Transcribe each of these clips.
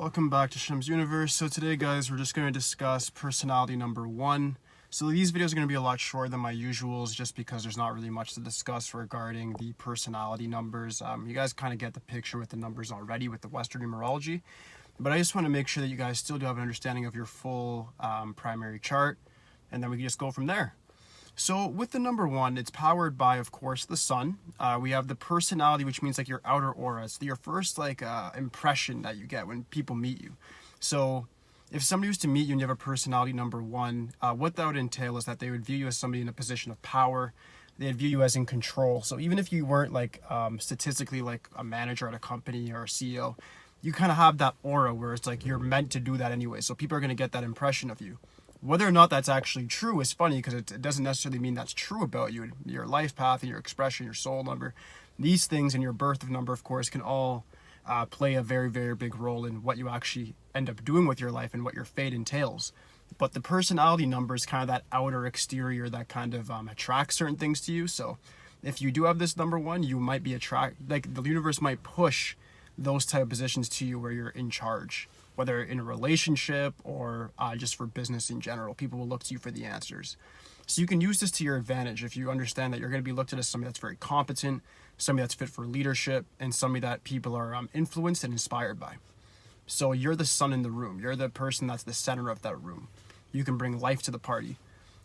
Welcome back to Shem's Universe. So today, guys, we're just going to discuss personality number 1. So these videos are going to be a lot shorter than my usuals just because there's not really much to discuss regarding the personality numbers. You guys kind of get the picture with the numbers already with the Western numerology. But I just want to make sure that you guys still do have an understanding of your full primary chart, and then we can just go from there. So with the number 1, it's powered by, of course, the sun. We have the personality, which means like your outer aura. It's your first impression that you get when people meet you. So if somebody was to meet you and you have a personality number 1, what that would entail is that they would view you as somebody in a position of power. They'd view you as in control. So even if you weren't statistically like a manager at a company or a CEO, you kind of have that aura where it's like you're meant to do that anyway. So people are going to get that impression of you. Whether or not that's actually true is funny because it doesn't necessarily mean that's true about you. Your life path and your expression, your soul number, these things and your birth number, of course, can all play a very, very big role in what you actually end up doing with your life and what your fate entails. But the personality number is kind of that outer exterior that kind of attracts certain things to you. So if you do have this number 1, you might be the universe might push those type of positions to you where you're in charge, whether in a relationship or just for business in general. People will look to you for the answers. So you can use this to your advantage if you understand that you're going to be looked at as somebody that's very competent, somebody that's fit for leadership, and somebody that people are influenced and inspired by. So you're the sun in the room. You're the person that's the center of that room. You can bring life to the party.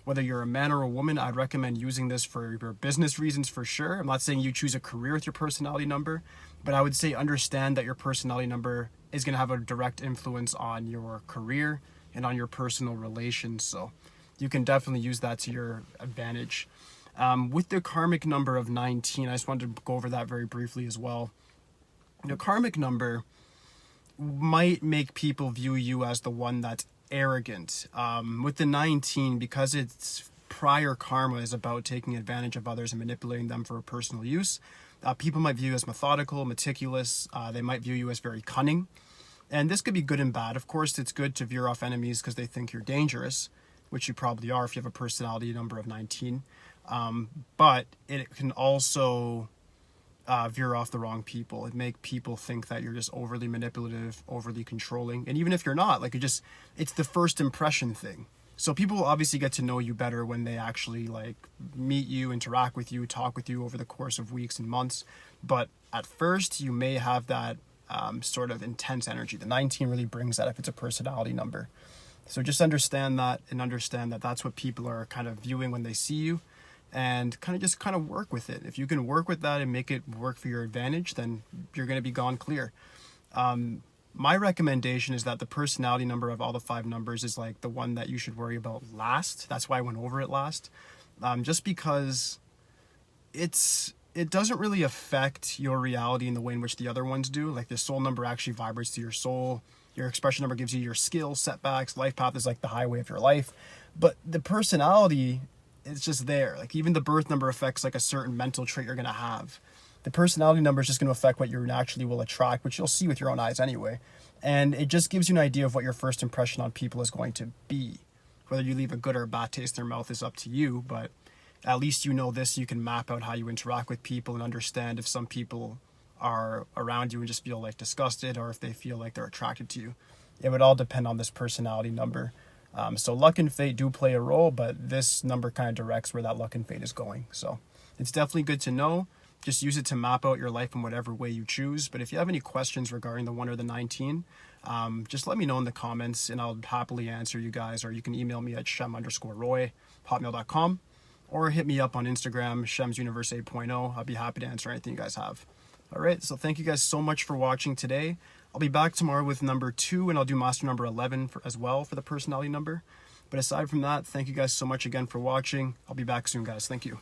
Whether you're a man or a woman, I'd recommend using this for your business reasons for sure. I'm not saying you choose a career with your personality number, but I would say understand that your personality number is going to have a direct influence on your career and on your personal relations. So you can definitely use that to your advantage. With the karmic number of 19, I just wanted to go over that very briefly as well. The karmic number might make people view you as the one that's arrogant. With the 19, because its prior karma is about taking advantage of others and manipulating them for personal use, people might view you as methodical, meticulous. They might view you as very cunning. And this could be good and bad. Of course, it's good to veer off enemies because they think you're dangerous, which you probably are if you have a personality number of 19. But it can also veer off the wrong people. It make people think that you're just overly manipulative, overly controlling. And even if you're not, it's the first impression thing. So people will obviously get to know you better when they actually meet you, interact with you, talk with you over the course of weeks and months. But at first, you may have that sort of intense energy. The 19 really brings that if it's a personality number. So just understand that and understand that that's what people are kind of viewing when they see you, and kind of work with it. If you can work with that and make it work for your advantage, then you're going to be gone clear. My recommendation is that the personality number of all the 5 numbers is the one that you should worry about last. That's why I went over it last. Just because it doesn't really affect your reality in the way in which the other ones do. The soul number actually vibrates to your soul. Your expression number gives you your skills, setbacks. Life path is the highway of your life. But the personality, it's just there. Even the birth number affects a certain mental trait you're going to have. The personality number is just going to affect what you naturally will attract, which you'll see with your own eyes anyway. And it just gives you an idea of what your first impression on people is going to be. Whether you leave a good or a bad taste in their mouth is up to you, but at least you know this. You can map out how you interact with people and understand if some people are around you and just feel disgusted, or if they feel like they're attracted to you. It would all depend on this personality number. So luck and fate do play a role, but this number kind of directs where that luck and fate is going. So it's definitely good to know. Just use it to map out your life in whatever way you choose. But if you have any questions regarding the 1 or the 19, just let me know in the comments and I'll happily answer you guys. Or you can email me at shem_roy@hotmail.com, or hit me up on Instagram, Shem's Universe 8.0. I'll be happy to answer anything you guys have. All right, so thank you guys so much for watching today. I'll be back tomorrow with number 2, and I'll do master number 11 as well for the personality number. But aside from that, thank you guys so much again for watching. I'll be back soon, guys. Thank you.